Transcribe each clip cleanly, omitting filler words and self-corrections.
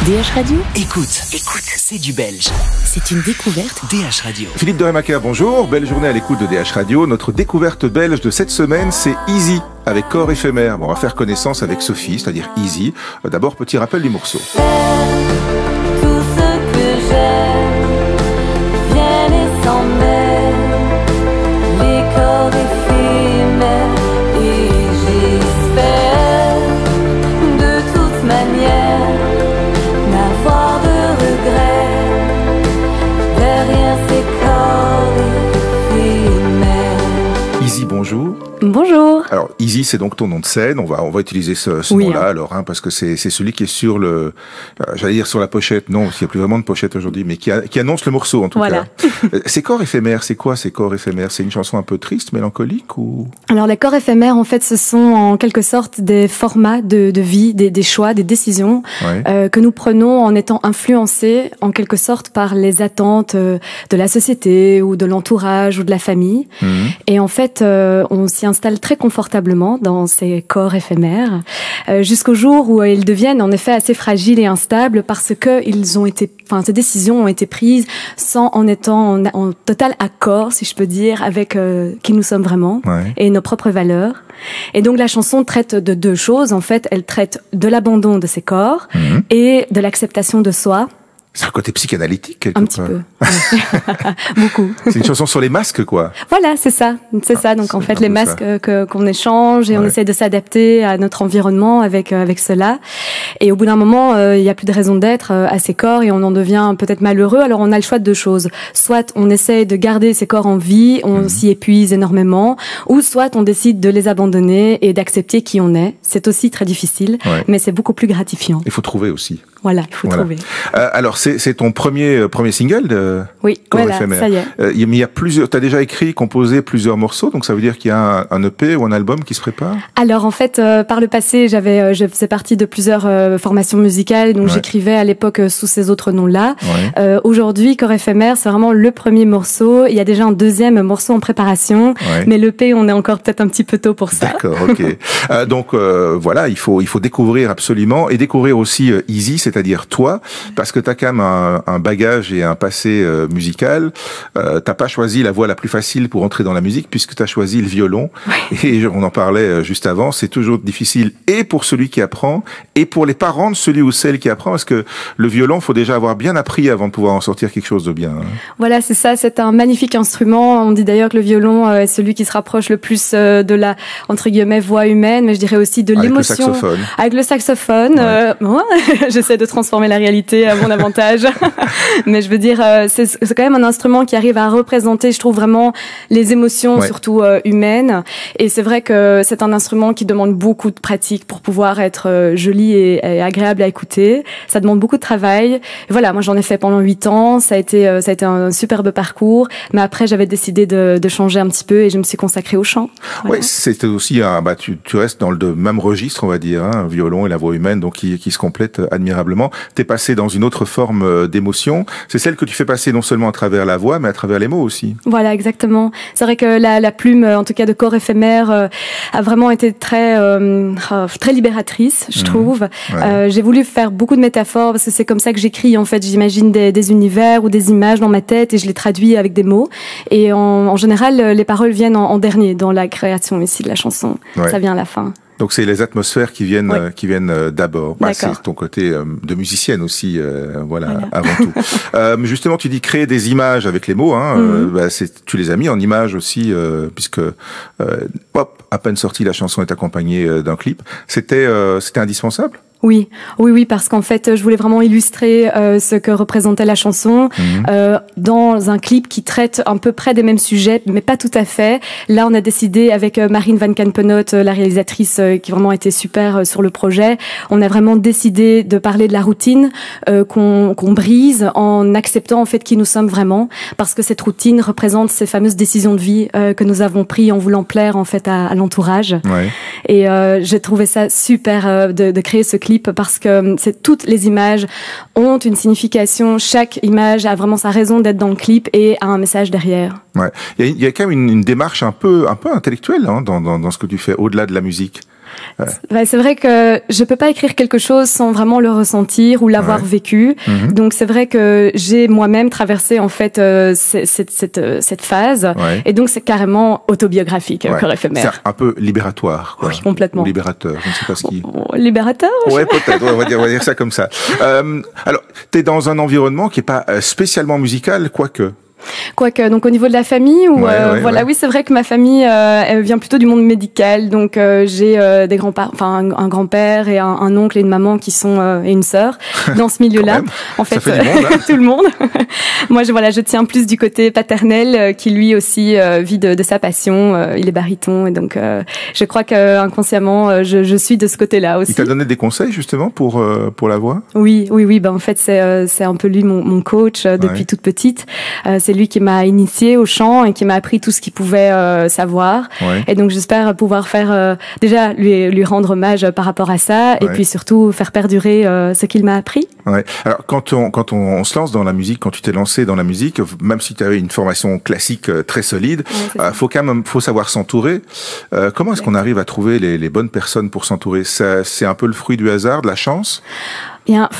DH Radio. Écoute, c'est du belge. C'est une découverte. DH Radio. Philippe de Rémaker, bonjour. Belle journée à l'écoute de DH Radio. Notre découverte belge de cette semaine, c'est Easy, avec Corps éphémère. Bon, on va faire connaissance avec Sophie, c'est-à-dire Easy. D'abord, petit rappel du morceau. Tout ce que j'aime vient et s'en mêle, les corps éphémères, et j'espère de toute manière n'avoir de regrets derrière ces corps éphémères. Easy, bonjour. Bonjour. Alors, Easy, c'est donc ton nom de scène. On va utiliser ce Oui, nom-là, alors, parce que c'est celui qui est sur le, j'allais dire sur la pochette. Non, parce qu'il n'y a plus vraiment de pochette aujourd'hui, mais qui annonce le morceau, en tout Voilà. cas. Ces corps éphémères, c'est quoi, ces corps éphémères? C'est une chanson un peu triste, mélancolique, ou? Alors les corps éphémères, en fait, ce sont en quelque sorte des formats de vie, des choix, des décisions Ouais. que nous prenons en étant influencés en quelque sorte par les attentes de la société ou de l'entourage ou de la famille. Mhm. Et en fait, on s'y installe très confortablement dans ces corps éphémères jusqu'au jour où ils deviennent en effet assez fragiles et instables parce que ces décisions ont été prises sans en étant en total accord, si je peux dire, avec qui nous sommes vraiment. Ouais. Et nos propres valeurs. Et donc la chanson traite de deux choses. En fait, elle traite de l'abandon de ses corps et de l'acceptation de soi. C'est un côté psychanalytique, quelque Un petit part. peu. Ouais. Beaucoup. C'est une chanson sur les masques, quoi. Voilà, c'est ça. C'est ça. Donc en c'est fait, un les peu masques qu'on échange et on Ouais. essaie de s'adapter à notre environnement avec cela. Et au bout d'un moment, il y a plus de raison d'être à ces corps et on en devient peut-être malheureux. Alors on a le choix de deux choses. Soit on essaie de garder ces corps en vie, on s'y épuise énormément, ou soit on décide de les abandonner et d'accepter qui on est. C'est aussi très difficile, Ouais. mais c'est beaucoup plus gratifiant. Il faut trouver aussi. Voilà, il faut Voilà. trouver. Alors, c'est ton premier single de Oui, Corps voilà, éphémère. ça y est. Mais il y a plusieurs. T'as déjà écrit, composé plusieurs morceaux, donc ça veut dire qu'il y a un EP ou un album qui se prépare. Alors en fait, par le passé, je faisais partie de plusieurs formations musicales, donc Ouais. j'écrivais à l'époque sous ces autres noms-là. Ouais. Aujourd'hui, Corps éphémère, c'est vraiment le premier morceau. Il y a déjà un deuxième morceau en préparation, Ouais. mais l'EP, on est encore peut-être un petit peu tôt pour ça. D'accord, ok. Donc voilà, il faut découvrir absolument et découvrir aussi Easy, c'est-à-dire toi, parce que t'as quand même un bagage et un passé musical. T'as pas choisi la voie la plus facile pour entrer dans la musique puisque t'as choisi le violon. Et on en parlait juste avant. C'est toujours difficile et pour celui qui apprend et pour les parents de celui ou celle qui apprend, parce que le violon, faut déjà avoir bien appris avant de pouvoir en sortir quelque chose de bien. Hein. Voilà, c'est ça, c'est un magnifique instrument. On dit d'ailleurs que le violon est celui qui se rapproche le plus de la, entre guillemets, voix humaine, mais je dirais aussi de Avec l'émotion. le saxophone. Avec le saxophone. Ouais. Bon, j'essaie de transformer la réalité à mon avantage. Mais je veux dire, c'est quand même un instrument qui arrive à représenter, je trouve, vraiment les émotions, Ouais. surtout humaines. Et c'est vrai que c'est un instrument qui demande beaucoup de pratique pour pouvoir être joli et agréable à écouter. Ça demande beaucoup de travail. Et voilà, moi j'en ai fait pendant 8 ans. Ça a été un superbe parcours. Mais après, j'avais décidé de changer un petit peu et je me suis consacrée au chant. Voilà. Ouais, c'était aussi tu restes dans le même registre, on va dire, hein, violon et la voix humaine, donc qui se complètent admirablement. T'es passé dans une autre forme d'émotion. C'est celle que tu fais passer non seulement à travers la voix, mais à travers les mots aussi. Voilà, exactement. C'est vrai que la plume, en tout cas de Corps éphémère, a vraiment été très libératrice, je trouve. Ouais. J'ai voulu faire beaucoup de métaphores parce que c'est comme ça que j'écris. En fait, j'imagine des univers ou des images dans ma tête et je les traduis avec des mots. Et en général, les paroles viennent en dernier dans la création ici de la chanson. Ouais. Ça vient à la fin. Donc c'est les atmosphères qui viennent Ouais. d'abord. D'accord. C'est ton côté de musicienne aussi, voilà, avant tout. Justement, tu dis créer des images avec les mots. Hein, tu les as mis en images aussi, puisque à peine sortie, la chanson est accompagnée d'un clip. C'était indispensable. Oui, parce qu'en fait, je voulais vraiment illustrer ce que représentait la chanson dans un clip qui traite à peu près des mêmes sujets, mais pas tout à fait. Là, on a décidé avec Marine Van Kampenot, la réalisatrice qui vraiment était super sur le projet, on a vraiment décidé de parler de la routine qu'on brise en acceptant en fait qui nous sommes vraiment, parce que cette routine représente ces fameuses décisions de vie que nous avons prises en voulant plaire en fait à l'entourage. Ouais. Et j'ai trouvé ça super de créer ce clip parce que toutes les images ont une signification. Chaque image a vraiment sa raison d'être dans le clip et a un message derrière. Ouais. Il y a quand même une démarche un peu intellectuelle hein, dans ce que tu fais au-delà de la musique. C'est vrai que je peux pas écrire quelque chose sans vraiment le ressentir ou l'avoir vécu. Donc c'est vrai que j'ai moi-même traversé en fait cette phase, et donc c'est carrément autobiographique, Corps éphémère. C'est un peu libératoire, quoi. Oui, complètement. Ou libérateur, je ne sais pas ce qui. Libérateur. Ouais, peut-être. On va dire ça comme ça. Alors, t'es dans un environnement qui est pas spécialement musical, quoique. Quoique, donc au niveau de la famille, ou oui, c'est vrai que ma famille elle vient plutôt du monde médical, donc j'ai des grands-parents, enfin un grand-père et un oncle et une maman qui sont et une sœur dans ce milieu-là. En fait, ça fait du monde, hein. tout le monde. Moi, je tiens plus du côté paternel qui lui aussi vit de sa passion. Il est baryton, et donc je crois que inconsciemment je suis de ce côté-là aussi. Il t'a donné des conseils justement pour la voix? Oui. En fait c'est un peu lui mon coach depuis toute petite. C'est lui qui m'a initié au chant et qui m'a appris tout ce qu'il pouvait savoir. Et donc j'espère pouvoir faire déjà lui rendre hommage par rapport à ça, et puis surtout faire perdurer ce qu'il m'a appris. Alors quand on se lance dans la musique, quand tu t'es lancé dans la musique, même si tu avais une formation classique très solide, faut savoir s'entourer. Comment est-ce qu'on arrive à trouver les bonnes personnes pour s'entourer? C'est un peu le fruit du hasard, de la chance?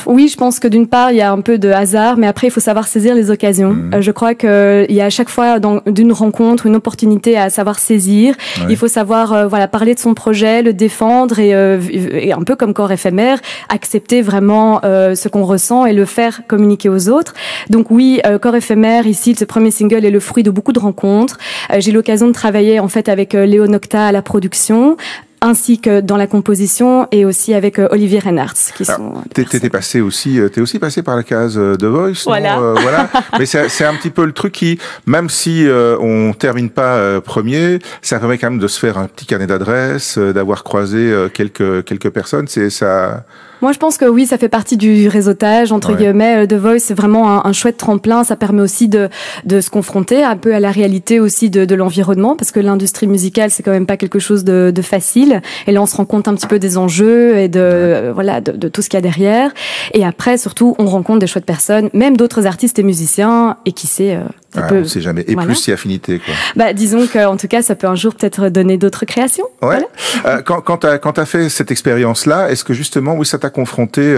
Oui, je pense que d'une part, il y a un peu de hasard, mais après, il faut savoir saisir les occasions. Je crois qu'il y a à chaque fois, d'une rencontre, une opportunité à savoir saisir. Il faut savoir parler de son projet, le défendre, et un peu comme Corps éphémère, accepter vraiment ce qu'on ressent et le faire communiquer aux autres. Donc oui, Corps éphémère, ici, ce premier single est le fruit de beaucoup de rencontres. J'ai eu l'occasion de travailler en fait avec Léo Nocta à la production, ainsi que dans la composition, et aussi avec Olivier Reinhardt, qui sont. T'es aussi passé par la case The Voice. Voilà. Voilà. Mais c'est un petit peu le truc qui, même si on termine pas premier, ça permet quand même de se faire un petit carnet d'adresses, d'avoir croisé quelques personnes. C'est ça. Moi, je pense que oui, ça fait partie du réseautage, entre guillemets. The Voice, c'est vraiment un chouette tremplin. Ça permet aussi de se confronter un peu à la réalité aussi de l'environnement, parce que l'industrie musicale, c'est quand même pas quelque chose de facile. Et là, on se rend compte un petit peu des enjeux et de tout ce qu'il y a derrière. Et après, surtout, on rencontre des chouettes personnes, même d'autres artistes et musiciens, et qui sait... on sait jamais. Et plus si affinité, quoi. Disons qu'en tout cas, ça peut un jour peut-être donner d'autres créations. Quand t'as fait cette expérience-là, est-ce que justement, oui, ça t'a confronté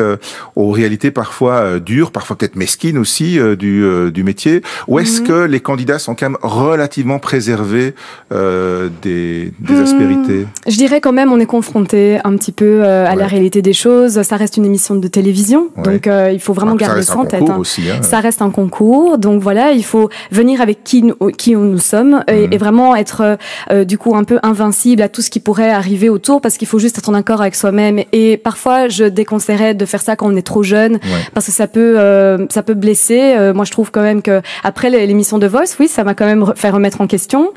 aux réalités parfois dures, parfois peut-être mesquines aussi du métier, ou est-ce que les candidats sont quand même relativement préservés des aspérités? Je dirais quand même, on est confronté un petit peu à la réalité des choses. Ça reste une émission de télévision, donc il faut vraiment garder ça en tête. Aussi, hein. Ça reste un concours, donc voilà, il faut venir avec qui nous sommes, et vraiment être du coup un peu invincible à tout ce qui pourrait arriver autour, parce qu'il faut juste être en accord avec soi-même. Et parfois je déconseillerais de faire ça quand on est trop jeune, parce que ça peut blesser. Moi je trouve quand même que après l'émission de Voice, oui, ça m'a quand même fait remettre en question,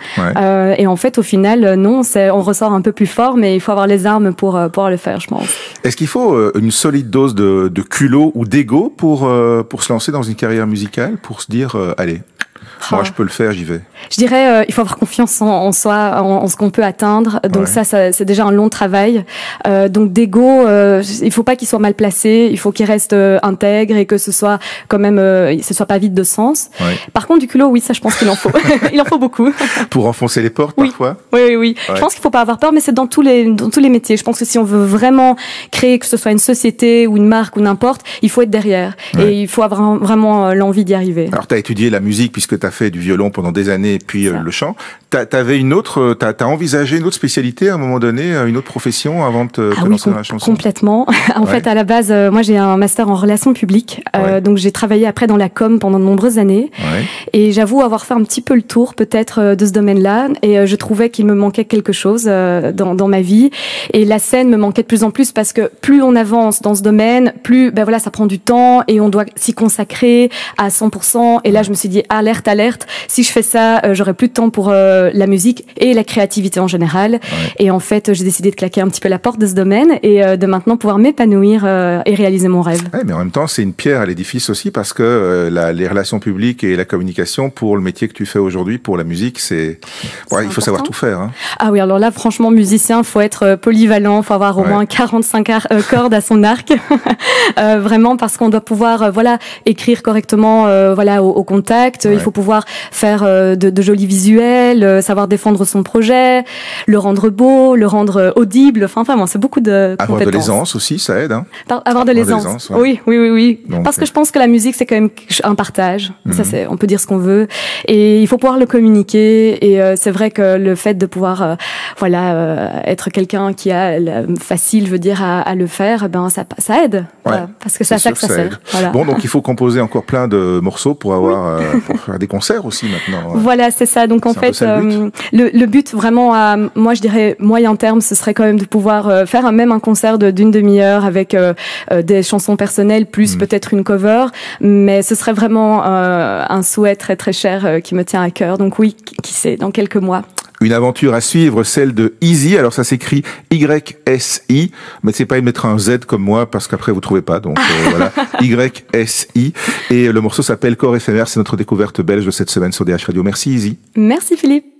et en fait au final non, on ressort un peu plus fort, mais il faut avoir les armes pour pouvoir le faire, je pense. Est-ce qu'il faut une solide dose de culot ou d'ego pour se lancer dans une carrière musicale, pour se dire allez, moi je peux le faire, j'y vais? Je dirais il faut avoir confiance en soi, en ce qu'on peut atteindre. Donc ça c'est déjà un long travail. Donc d'ego, il faut pas qu'il soit mal placé, il faut qu'il reste intègre, et que ce soit quand même ce soit pas vide de sens. Par contre du culot, oui, ça je pense qu'il en faut. Il en faut beaucoup. Pour enfoncer les portes parfois. Oui. Je pense qu'il faut pas avoir peur, mais c'est dans tous les métiers. Je pense que si on veut vraiment créer, que ce soit une société ou une marque ou n'importe, il faut être derrière, et il faut avoir vraiment l'envie d'y arriver. Alors t'as étudié la musique puisque t'as fait du violon pendant des années, et puis le chant. T'as envisagé une autre spécialité à un moment donné, une autre profession avant de te lancer dans la chanson? Complètement. En fait, à la base, moi j'ai un master en relations publiques, donc j'ai travaillé après dans la com pendant de nombreuses années, et j'avoue avoir fait un petit peu le tour peut-être de ce domaine-là, et je trouvais qu'il me manquait quelque chose dans ma vie, et la scène me manquait de plus en plus, parce que plus on avance dans ce domaine, plus ça prend du temps, et on doit s'y consacrer à 100%, et là je me suis dit alerte, si je fais ça, j'aurai plus de temps pour la musique et la créativité en général. Et en fait, j'ai décidé de claquer un petit peu la porte de ce domaine, et de maintenant pouvoir m'épanouir et réaliser mon rêve. Mais en même temps, c'est une pierre à l'édifice aussi, parce que les relations publiques et la communication pour le métier que tu fais aujourd'hui, pour la musique, il faut savoir tout faire. Hein. Ah oui, alors là, franchement, musicien, faut être polyvalent, faut avoir au moins 45 cordes à son arc. Vraiment, parce qu'on doit pouvoir écrire correctement au contact. Il faut pouvoir pouvoir faire de jolis visuels, savoir défendre son projet, le rendre beau, le rendre audible. Enfin, vraiment, c'est beaucoup de compétences. Avoir de l'aisance aussi, ça aide. Hein. Avoir de l'aisance. Ouais. Oui. Donc, parce que je pense que la musique, c'est quand même un partage. Ça, on peut dire ce qu'on veut. Et il faut pouvoir le communiquer. Et c'est vrai que le fait de pouvoir, être quelqu'un qui a facile, je veux dire, à le faire, ben ça aide. Ouais. Voilà, parce que c'est à ça que ça sert. Voilà. Bon, donc il faut composer encore plein de morceaux pour avoir pour faire des concerts aussi maintenant. Voilà, c'est ça. Donc en fait, le but vraiment, moi je dirais moyen terme, ce serait quand même de pouvoir faire un concert d'une demi-heure avec des chansons personnelles plus peut-être une cover. Mais ce serait vraiment un souhait très très cher qui me tient à cœur. Donc oui, qui sait, dans quelques mois. Une aventure à suivre, celle de Easy. Alors ça s'écrit YSI, mais c'est pas de mettre un Z comme moi parce qu'après vous trouvez pas. Donc voilà, YSI. Et le morceau s'appelle Corps éphémère. C'est notre découverte belge de cette semaine sur DH Radio. Merci Easy. Merci Philippe.